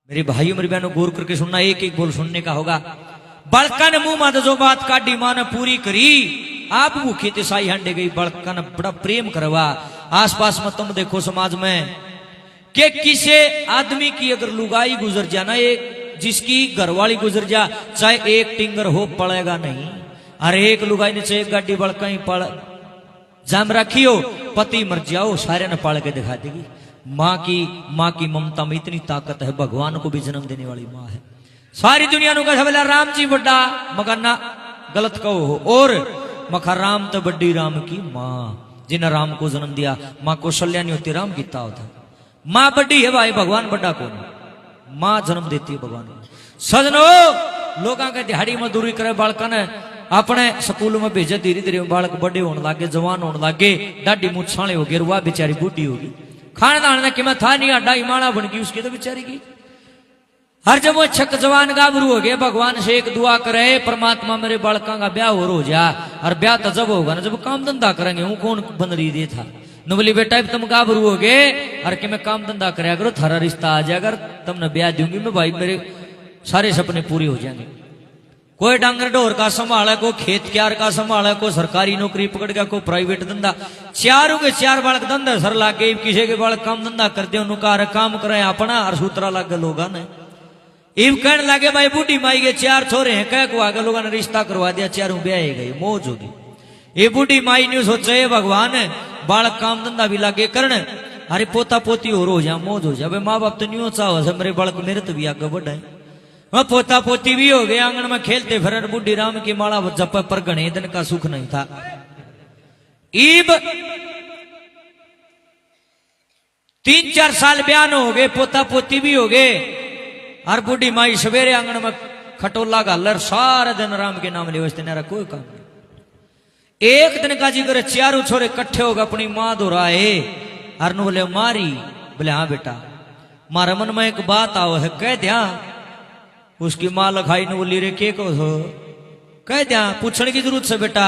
मेरे भाइयों मेरी बहनों गौर करके सुनना, एक एक बोल सुनने का होगा। बड़का ने मुंह मां जो बात काटी मां ने पूरी करी, आप भूखी तिसाई हंडे गई। बड़का ने बड़ा प्रेम करवा। आसपास में तुम देखो समाज में कि किसी आदमी की अगर लुगाई गुजर जाना, एक जिसकी घरवाली गुजर जा, चाहे एक टिंगर हो पड़ेगा नहीं। अरे एक लुगाई ने चाहे गाड़ी बड़का ही पड़ जाम रखी हो, पति मर जाओ सारे ने पाल के दिखा देगी। माँ की ममता में इतनी ताकत है, भगवान को भी जन्म देने वाली माँ है। सारी दुनिया नु कहा बोला राम जी बड़ा, मगर ना गलत कहो हो। और मखा राम तो बड्डी राम की माँ, जिन्हें राम को जन्म दिया। माँ कौशल्या नहीं होती, राम गीता होता। माँ बड्डी है भाई, भगवान बड्डा कौन? माँ जन्म देती है भगवान को। सजनो लोगों के दिहाड़ी मजदूरी करे, बालका ने अपने स्कूल में भेजे, धीरे धीरे बालक बड़े होने लगे, जवान होने लगे, डाडी मुछाले हो गए, वह बेचारी बूढ़ी होगी। खाने दाने कि मैं था नहीं, अड्डा हिमाड़ा बन गई उसकी तो बेचारी की। हर जब वो छक जवान गाभरू हो गए, भगवान से एक दुआ करे, परमात्मा मेरे बालका का ब्याह हो जा। और ब्याह तो जब होगा ना जब काम धंधा करेंगे। हूं कौन बन रही दे था न बोली बेटा तुम गाभरू हो गए और कि मैं काम धंधा कराया करो, थारा रिश्ता आ जाएगा, तुमने ब्याह दूंगी मैं भाई, मेरे सारे सपने पूरे हो जाएंगे। कोई डांगर ढोर का संभाला, कोई खेत क्यार का संभाला, कोई सरकारी नौकरी पकड़ गया, कोई प्राइवेट धंधा। चारों के चार बालक धंधा सर लागे, किसी के बालक काम धंधा करते उनका काम करे अपना और सूत्रा लागे लोग ने। इव कहने लगे भाई बूढ़ी माई के चार छोरे हैं, कह को आगे लोगों ने रिश्ता करवा दिया, चारों ब्याह गई, मौज होगी। ये बूढ़ी माई ने सोचे भगवान बालक काम धंधा भी लागे करने, अरे पोता पोती और हो जा, मौज हो जाए। माँ बाप तो नहीं चाहो मेरे बालक मेरे तो भी आगे बढ़े। वह पोता पोती भी हो गए, आंगन में खेलते फिर बूढ़ी राम की माला जप पर गणे दिन का सुख नहीं था। ईब 3-4 साल बयान हो गए, पोता पोती भी हो गए, और बूढ़ी माई सवेरे आंगन में खटोला गालर सारा दिन राम के नाम ले वस्ते नारा कोई काम नहीं। एक दिन का जी करे चारों छोरे इकट्ठे हो गए, अपनी माँ दोहराए और नु बोले मारी, बोले हाँ बेटा। मारा मन में एक बात आओ है, कह दिया। उसकी माँ लखाई ने बोली रे के को कह दिया, पूछने की जरूरत से बेटा,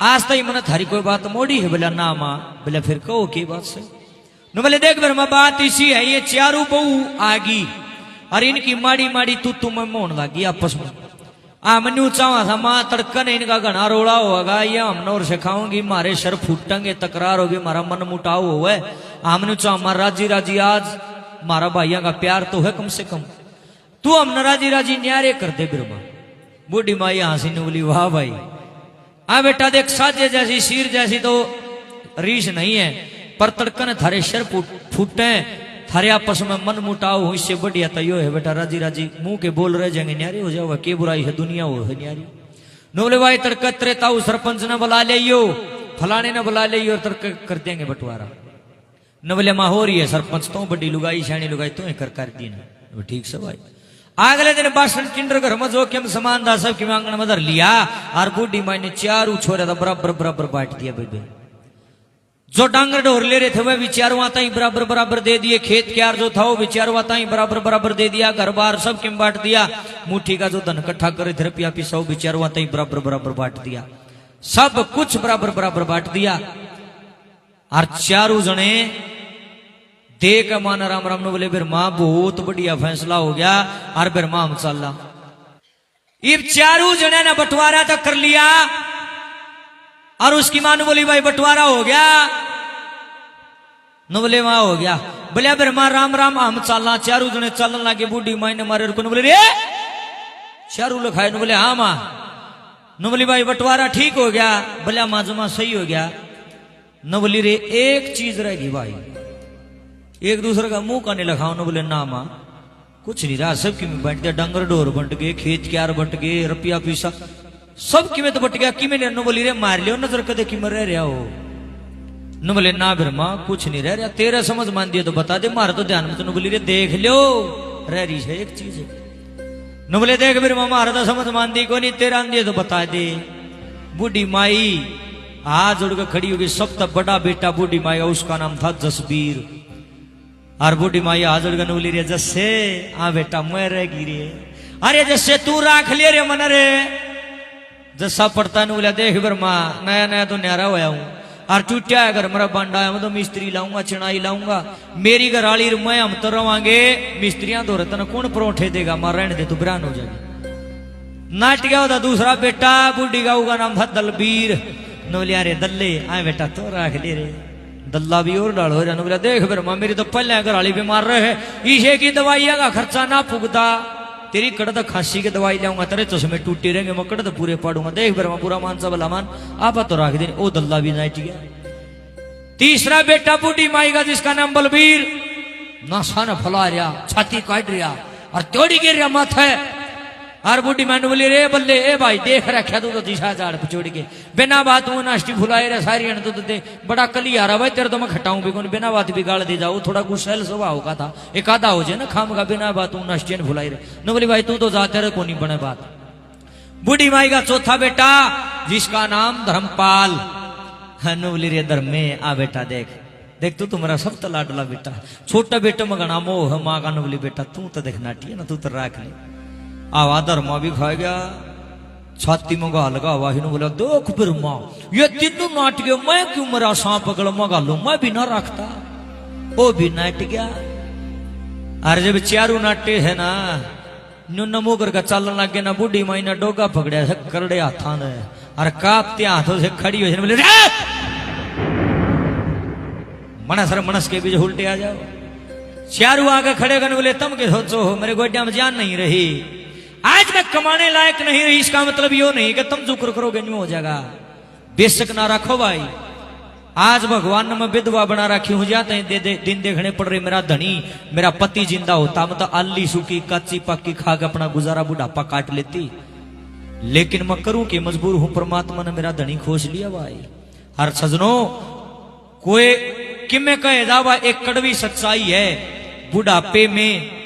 आज तक मैंने थारी कोई बात मोड़ी है? बोला ना माँ। बोले फिर कहो की बात से? न बोले देख मेरे माँ बात इसी है, ये चारों बहू आगी और इनकी माड़ी माड़ी तू में मोहन लगी आपस में। मनु चावा था माँ तड़कन इनका घना रोड़ा होगा, ये हमने और सिखाऊंगी, मारे सर फूटेंगे, तकरार होगी, मारा मन मुटाव हुआ है। हमने चाह मारा राजी राजी, आज मारा भाइयों का प्यार तो है कम से कम, तू हम राजी राजी न्यारे कर दे बिरमा। बूढ़ी माई हंसी ने बोली वाह भाई, आ बेटा देख साजे जैसी शीर जैसी तो रीस नहीं है, पर तड़कन थारे सर फूटे, थारे आपस में मन मुटाव हो, इससे बढ़िया तो यो है बेटा राजी राजी मुंह के बोल रहे जाएंगे, न्यारे हो जाओ, के बुराई है दुनिया हो है न्यारी। नोले भाई तड़क त्रेताऊ सरपंच ने बुला लियो, फलाने ने बुला लियो, तड़क कर देंगे बंटवारा। न बोले माँ हो रही है सरपंच तो बड़ी लुगाई शानी लुगाई तो कर दी ना, ठीक से भाई। अगले दिन बासन टिंडर घर में जो कि हम समान था सब की आंगन में धर लिया, और बूढ़ी माई ने चारों छोरे था बराबर बराबर बांट दिया। बेबे जो डांगर ढोर ले रहे थे वह विचारों आता ही बराबर बराबर दे दिए, खेत क्यार जो था वो विचारों आता ही बराबर बराबर दे दिया, घर बार सब किम बांट दिया। मुट्ठी का जो धन इकट्ठा करे थे रुपया पी सौ विचारों आता ही बराबर बराबर बांट दिया, सब कुछ बराबर बराबर बांट दिया। और चारों जने देख माना राम राम ने बोले फिर माँ बहुत बढ़िया फैसला हो गया, और फिर माँ हम चल। इब चारों जने ने बंटवारा तो कर लिया, और उसकी माँ ने बोली भाई बंटवारा हो गया? न बोले माँ हो गया। बोले फिर माँ राम राम हम चलना। चारों जने चलन लगे, बूढ़ी माई ने मारे को बोले रे चारों लिखाए, बोले हाँ माँ। न बोली भाई बंटवारा ठीक हो गया? बोले माँ जमा सही हो गया। न बोली रे एक चीज रहेगी भाई, एक दूसरे का मुंह का नहीं लखाओ। न बोले ना माँ कुछ नहीं रहा, सबकी में बंट गया, डंगर ढोर बंट गए, खेत क्यार बंट गए, रुपया पैसा सब की में तो बट गया। कि मैंने न बोली रे मार लियो नजर कदे कि मैं रह रहा हो? न बोले ना फिर माँ कुछ नहीं रह रहा, तेरा समझ मान दिया तो बता दे, मार तो ध्यान में। तो न बोली रे देख लो रह रही है एक चीज है। न बोले देख फिर माँ मारा तो समझ मान दी को नहीं, तेरा दिए तो बता दे। बूढ़ी माई हाथ जोड़ के खड़ी होगी। सब तक बड़ा बेटा बूढ़ी माई उसका नाम था जसबीर, और बूढ़ी माई हाथ जोड़ के बोली रे जस्से हाँ बेटा मैं रहेगी रे, अरे जस्से तू राख ले रे मन रे। जस्सा पड़ता ने बोला देख फिर माँ नया नया तो न्यारा होया हूं, और टूटिया है घर मेरा बांडा है, मैं तो मिस्त्री लाऊंगा, चिनाई लाऊंगा, मेरी घराली मैं हम तो रवांगे मिस्त्रियां तो रहता ना, कौन परोठे देगा, मार रहने दे तू बिरान हो जाएगी। नाट गया होता दूसरा बेटा, बूढ़ी गाऊ का नाम था दलबीर। नोलिया रे दल्ले आए बेटा तो रख ले रे, दल्ला भी और डाल हो जाना। बोला देख फिर मां मेरी तो पहले घराली बीमार रहे, इसे की दवाइया का खर्चा ना पुगता, तेरी कड़ तो खांसी की दवाई लाऊंगा, तेरे चश्मे टूटे रहेंगे, मैं कड़ तो पूरे पाड़ूंगा, देख फिर पूरा मान सा भला मान आप तो रख दे। ओ दल्ला भी नाइट गया। तीसरा बेटा बूढ़ी माई का जिसका नाम बलबीर, नासा न फैला रहा, छाती काट रहा और त्योड़ी गिर रहा माथे। और बूढ़ी मैंने बोली रे बल्ले ए भाई देख रखा तू तो दिशा झाड़ पचोड़ के, बिना बात वो नाश्ती फुलाए रे सारी तो दे बड़ा कली आ रहा भाई, तेरे तो मैं खटाऊं भी कौन, बिना बात भी गाड़ दे जाओ, थोड़ा गुस्सैल स्वभाव का था, एक आधा हो जाए ना खाम का, बिना बात वो नाश्ती ने फुलाई रे। न बोली भाई तू तो जाते रहे को नहीं बने बात। बूढ़ी माई का चौथा बेटा जिसका नाम धर्मपाल, न बोली रे धर्म में आ बेटा देख देख तू तुम्हारा सब तो लाडला बेटा, छोटा बेटा मगना मोह माँ का, न बोली बेटा तू तो देख नाटी है ना, तू तो राख ले। आवा धर्मा भी खा गया, छाती में गा लगा आवा ही बोला देख फिर माँ ये तीनों नाट गए, मैं क्यों मेरा सांप पकड़ मगा लू, मैं भी ना रखता, वो भी नाट गया। अरे जब चारू नाटे है ना नमो करके चलने लग गया ना, बूढ़ी माई ने डोगा पकड़िया है करड़े हाथा ने, अरे कापते हाथों से खड़ी हो बोले मनस के बीच उल्टे आ जाओ। चारू आगे खड़े करने बोले तुम के सोचो हो मेरे गोड्या में जान नहीं रही, आज मैं कमाने लायक नहीं रही, इसका मतलब यो नहीं कि तुम जुक्र करोगे नहीं हो जाएगा, बेशक ना रखो भाई। आज भगवान ने मैं विधवा बना रखी हूं, जाते हैं दिन देखने पड़ रहे, मेरा धनी मेरा पति जिंदा होता मैं तो आली सूखी कच्ची पक्की खा के अपना गुजारा बुढ़ापा काट लेती, लेकिन मैं करूं कि मजबूर हूं, परमात्मा ने मेरा धनी खोज लिया भाई। हर सजनों कोई किमें कहे जावा एक कड़वी सच्चाई है, बुढ़ापे में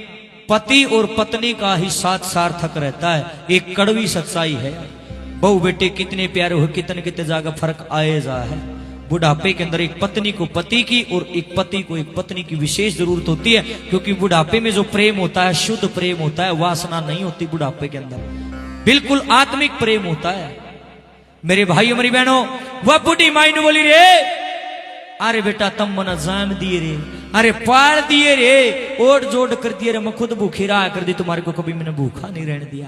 पति और पत्नी का ही साथ सार्थक रहता है, एक कड़वी सच्चाई है। बहु बेटे कितने प्यारे हो, कितने कितने जगह फर्क आए जा है। बुढ़ापे के अंदर एक पत्नी को पति की और एक पति को एक पत्नी की विशेष जरूरत होती है, क्योंकि बुढ़ापे में जो प्रेम होता है शुद्ध प्रेम होता है, वासना नहीं होती बुढ़ापे के अंदर, बिल्कुल आत्मिक प्रेम होता है। मेरे भाइयों मेरी बहनों, वह बूढ़ी माई ने बोली रे अरे बेटा तुम मना जाम दिए रे, अरे पार दिए रे, ओट जोड़ कर दिए रे, मैं खुद भूखी रहा कर दी, तुम्हारे को कभी मैंने भूखा नहीं रहने दिया।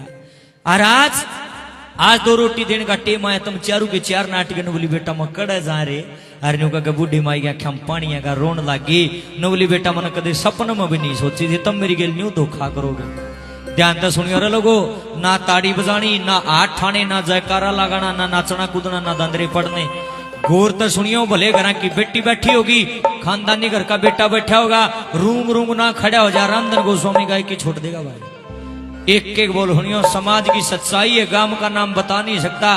और आज 2 रोटी देने का टेम आया, तुम चारू के 4 नाटक न बोली बेटा मैं कड़े जा रे। अरे नु का बूढ़ी माई के आख्या पानी का रोन लागी, न बोली बेटा मैंने कदे सपन में भी नहीं सोची थी तुम मेरी गेल न्यू धोखा करोगे। ध्यान तो सुनियो रे लोगो, ना ताड़ी बजानी, ना हाथ ठाने, ना जयकारा लगाना, ना नाचना कूदना, ना दांदरे पड़ने। गौर तो सुनियो, भले घर की बेटी बैठी होगी, खानदानी घर का बेटा बैठा होगा, रूंग रूंग ना खड़ा हो जा, रामधन गोस्वामी गाय की छोड़ देगा भाई। एक एक बोल सुनियो, समाज की सच्चाई है, गांव का नाम बता नहीं सकता,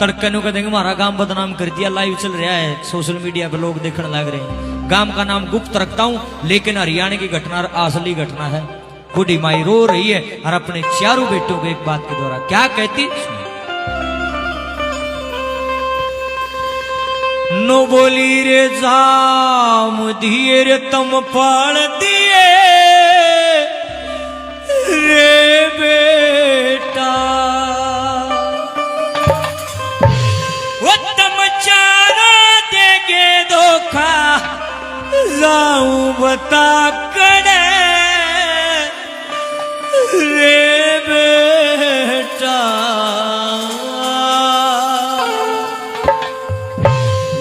तड़के नु कह देंगे हमारा गांव बदनाम कर दिया, लाइव चल रहा है सोशल मीडिया पे, लोग देखने लग रहे हैं। गांव का नाम गुप्त रखता हूं, लेकिन हरियाणा की घटना असली घटना है। बूढ़ी माई रो रही है और अपने चारों बेटों को एक बात के द्वारा क्या कहती, नो बोली रे जाम दिए रे तुम पाल दिए रे बेटा, वो तुम चारों देगे धोखा, जाऊं बता करे रे बेटा।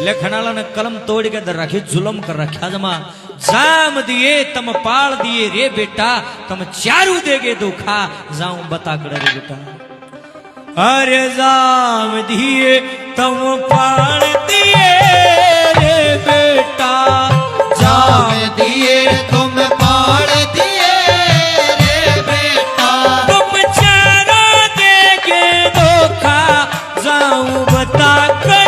लखनाला ने कलम तोड़ के दर रखी, जुल्म कर रखा जमा, जाम दिए तम पाल दिए रे बेटा, तुम चारू देगे धोखा, जाऊं बता कर रे बेटा। अरे जाम दिए तुम पाल दिए रे बेटा, जाम दिए तुम पाल दिए रे बेटा, तुम चारू देगे धोखा, जाऊं बता कर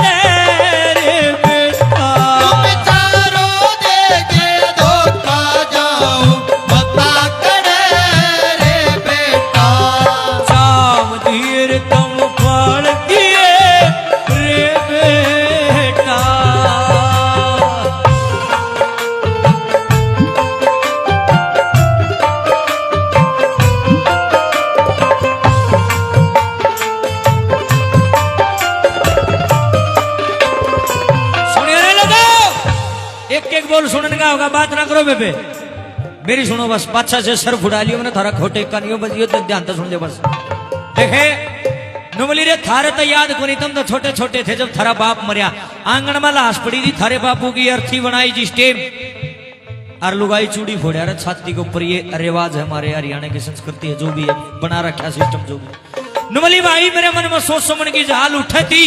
लगा होगा, बात ना करो बेबे, मेरी सुनो बस। पाछा से सर फुड़ा लियो मैंने थारा खोटे कानियो बस, यो तो ध्यान तो सुन ले बस। देखे नुमली रे थारे तो याद को नहीं, तुम तो छोटे छोटे थे जब थारा बाप मरिया, आंगन में लाश पड़ी थी, थारे बापू की अर्थी बनाई जिस टेम, और लुगाई चूड़ी फोड़े। अरे छाती के ऊपर ये रिवाज है हमारे हरियाणा की संस्कृति है, जो भी है बना रखा सिस्टम जो भी। नुमली भाई मेरे मन में सोच समझ की जहाल उठे थी,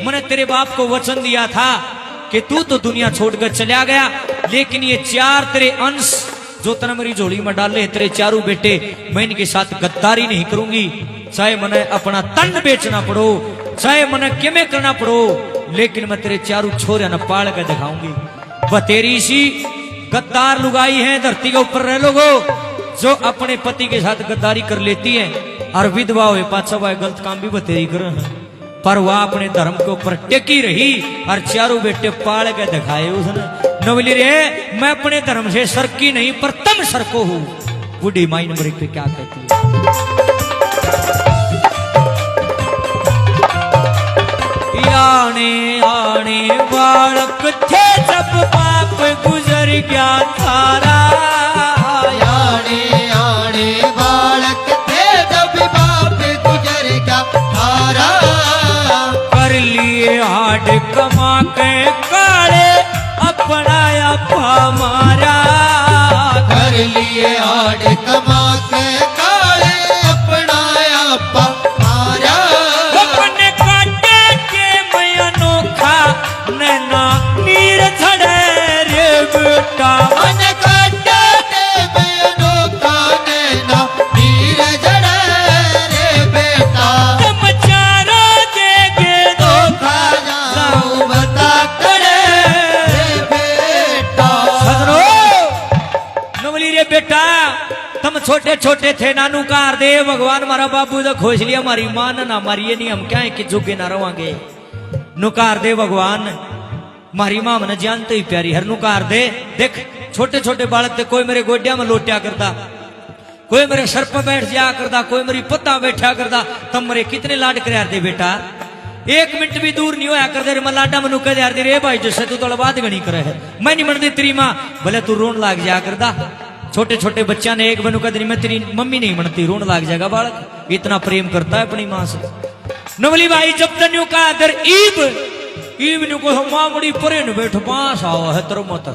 मैंने तेरे बाप को वचन दिया था कि तू तो दुनिया छोड़कर चला गया, लेकिन ये चार तेरे अंश जो तने मेरी झोली में डाले, तेरे चारों बेटे, मैं इनके साथ गद्दारी नहीं करूंगी, चाहे मने अपना तन बेचना पड़ो, चाहे मने किमें करना पड़ो, लेकिन मैं तेरे चारों छोरे न पाल कर दिखाऊंगी। वह तेरी सी गद्दार लुगाई है धरती के ऊपर रह लोगो, जो अपने पति के साथ गद्दारी कर लेती है, और विधवा हुए पाछा वह गलत काम भी बतेरी कर, पर वह अपने धर्म के ऊपर टेकी रही और चारों बेटे पाल के दिखाए उसने। नवली रे मैं अपने धर्म से सरकी नहीं, पर तुम सरको हो। बूढ़ी माई नंबर पे क्या कहती है? आने आने बालक थे जब बाप गुजर गया थारा, आने आने बालक थे जब बाप गुजर गया थारा, कर लिए हाड कमा के काले अपनाया हमारा, कर लिए हाड कमा के काले अपनाया हमारा, अपने काटे के मैं अनोखा नैना नीर झड़े रे बेटा, मन काटे के मैं अनोखा नैना नीर झड़े रे बेटा, तुम चारों देगे धोखा जाऊं बता करे रे बेटा। सदरो नवली रे बेटा, तुम छोटे छोटे थे, नानू कार दे भगवान मारा बाबू तो खोज लिया, हमारी मां ना मारिए नहीं, हम क्या है कि जुगे ना रवांगे। नुकार दे भगवान, मारी मां मन जानते ही प्यारी, हर नुकार दे। देख छोटे छोटे बालक थे, कोई मेरे गोड्या में लोटिया करता, कोई मेरे सर पर बैठ जाया करता, कोई मेरी पत्ता बैठा करता, तब मेरे कितने लाड कर दे बेटा, एक मिनट भी दूर नहीं होया कर दे, मैं लाडा मनु कह दे रे भाई जैसे तू तो बात गणी करे है, मैं नहीं मनती तेरी मां, भले तू रोन लाग जाया करता। छोटे छोटे बच्चा ने एक बनू कदरी मैं तेरी मम्मी नहीं मनती, रोन लाग जाएगा बालक, इतना प्रेम करता है अपनी मां से। नवली भाई जब तन्यू का दर ईब ईब नु को मां मुड़ी परे न बैठ, बांस आओ है तेरो मत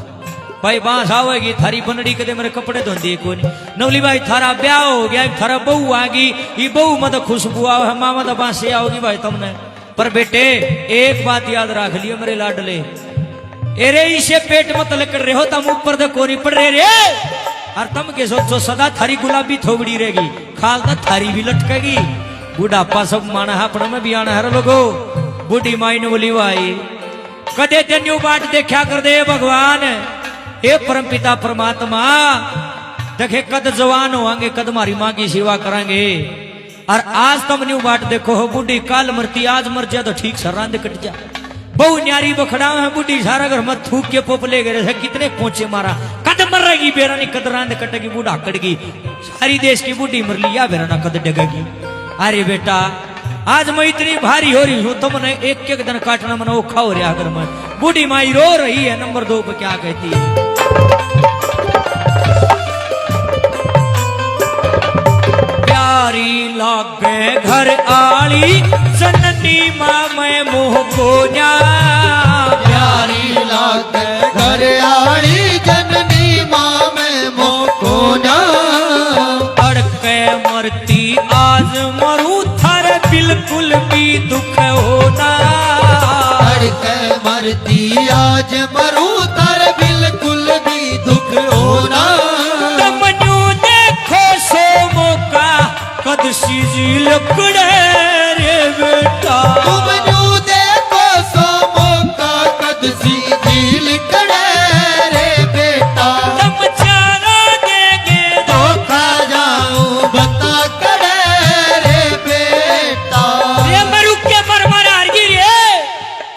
भाई, बांस आवेगी थारी बनड़ी कदे मेरे कपड़े धोंदी को नहीं। नवली भाई थारा ब्याह हो गया, थारा बहू आगी, ये बहू मत खुशबू आओ है, मां मत बांसे आओगी भाई तुमने। पर बेटे एक बात याद रख लियो मेरे लाडले, एरे इसे पेट मत लकड़ रहे हो, तुम ऊपर दे कोरी पड़ रहे रे, और तुम के सोचो सदा थारी गुलाबी थोबड़ी रहेगी, खाल तो थारी भी लटकेगी। बुढ़ापा सब माना है अपने में भी आना है लोगो। बूढ़ी माई ने बोली भाई कदे तेन्यू बाट देखा कर दे भगवान, हे परम पिता परमात्मा, देखे कद जवान होंगे, कद हमारी माँ की सेवा करांगे, और आज तुम न्यू बाट देखो हो, बूढ़ी काल मरती आज मर जा तो ठीक सरांद कट जा, बहु न्यारी बखड़ा है बूढ़ी, सारा घर मत थूक के पोप ले गए, कितने पहुंचे मारा, कद मर रहेगी बेरा नहीं, कद रांद कटेगी, बूढ़ा कटगी, सारी देश की बूढ़ी मर लिया बेरा ना कद डगेगी। अरे बेटा आज मैं इतनी भारी हो रही हूं, तुमने एक एक दिन काटना मना औखा हो रहा घर में। बूढ़ी माई रो रही है, नंबर 2 पे क्या कहती है, प्यारी लागे घर आली जननी मां मैं मोह को जा, प्यारी लागे घर आली जननी मां मैं मोह को जा, अड़के मरती आज मरू थारे बिल्कुल भी दुख होना, अड़के मरती आज मरू तारे बिल्कुल भी दुख होना, तुम न्यू देखो सो मौका कद सीजी लकड़े रे बेटा, तुम न्यू देखो सो मौका कद सी झील कड़े रे बेटा, तुम चारा देंगे धोखा जाऊं बता करे रे बेटा, रे मरु के मर हारगी रे,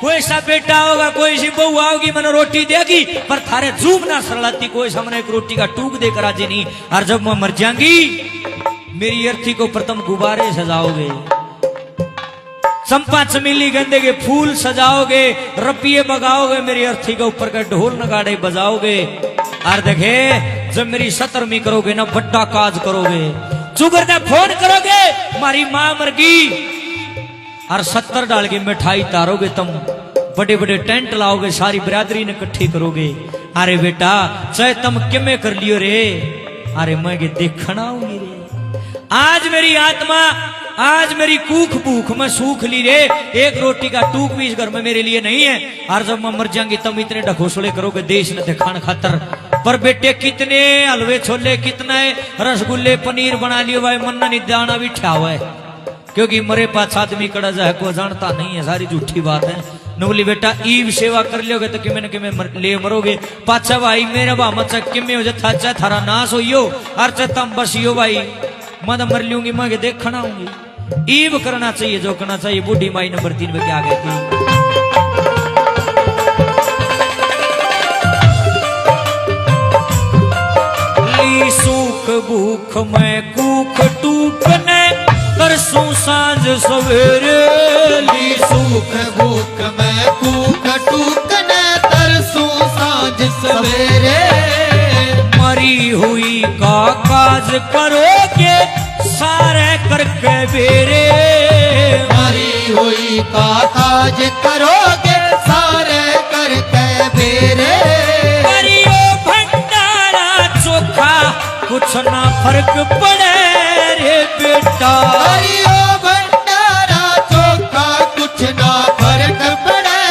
कोई सा बेटा होगा, कोई सी बहू आओगी मैंने रोटी देगी, पर थारे जूम ना सरलाती, कोई सामने एक रोटी का टूक देकर आजे नहीं, और जब मैं मर जाऊंगी मेरी अर्थी को प्रथम गुब्बारे सजाओगे, चंपा चमेली गेंदे के फूल सजाओगे, रपिये बगाओगे, मेरी अर्थी के ऊपर का ढोल नगाड़े बजाओगे, और देखे जब मेरी 17वीं करोगे ना बड़ा काज करोगे, चुगर ने फोन करोगे मारी मां मर गई, और 70 डाल के मिठाई तारोगे तुम, बड़े बड़े टेंट लाओगे, सारी बिरादरी ने इकट्ठी करोगे। अरे बेटा चाहे तुम किमें कर लियो रे, अरे मैं के देखना आऊंगी रे। आज मेरी आत्मा, आज मेरी कूख भूख में सूख ली रे, एक रोटी का टूक भी इस घर में मेरे लिए नहीं है। और जब मैं मर जाऊंगी तुम इतने ढकोसले करोगे देश न दिखाने खातर। पर बेटे कितने हलवे छोले, कितने रसगुल्ले पनीर बना लियो भाई, मन्ना नहीं दाना भी ठा हुआ है, क्योंकि मरे पास आदमी कड़ा जाए को जानता नहीं है, सारी झूठी बात है। नवली बेटा ईव सेवा कर लियोगे तो किमें न किमें ले मरोगे। पाचा भाई मेरा भामा चा किमें हो जाए थाचा थारा नाश होइयो, और चाहे तम बसियो भाई मैं तो मर लूंगी, मैं के देखना आऊंगी। ईव करना चाहिए जो करना चाहिए। बूढ़ी माई नंबर 3 में क्या कहती है, ली सूख भूख में कूख टूकने, तरसों सांझ सवेरे, ली सूख भूख में कूख टूकने, तरसों सांझ सवेरे। मरी हुई का काज करोगे सारे करके बेरे, मरी हुई का काज करोगे सारे करके बेरे। करियो भंडारा चोखा कुछ ना फर्क पड़े रे बेटा, करियो भंडारा चोखा कुछ ना फर्क पड़े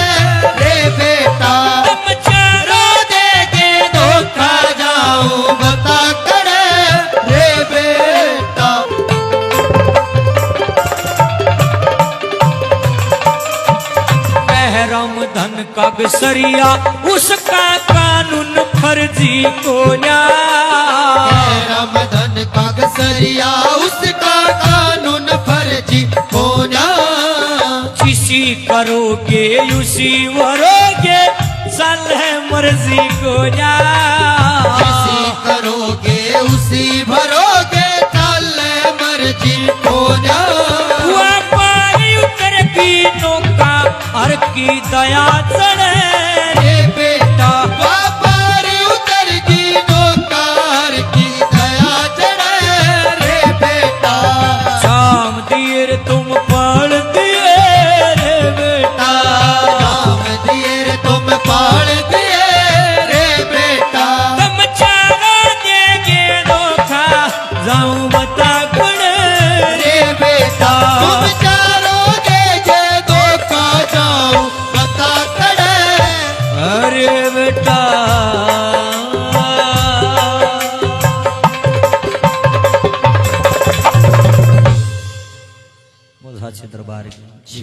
रे बेटा। तुम चारों देके धोखा जाऊं बता करे रे बेटा। महरम धन का गसरिया उसका कानून फर्जी को राम धन का गसरिया उसका कानून फर्जी होना। किसी करोगे उसी वरोगे चल है मर्जी को किसी करोगे उसी भरोगे चल मर्जी होना। पानी उतर की नौका हर की दया चढ़े रे बेटा, व्यापार उतर की नौकार की दया चढ़े रे बेटा। शाम देर तुम पढ़ दिए रे बेटा, राम दिए तुम पाल दिए रे बेटा। तुम चारा देगे धोखा जाऊं बता गुण रे बेटा तुम चारों देगे धोखा जाऊं बता करे। अरे बेटा दरबार की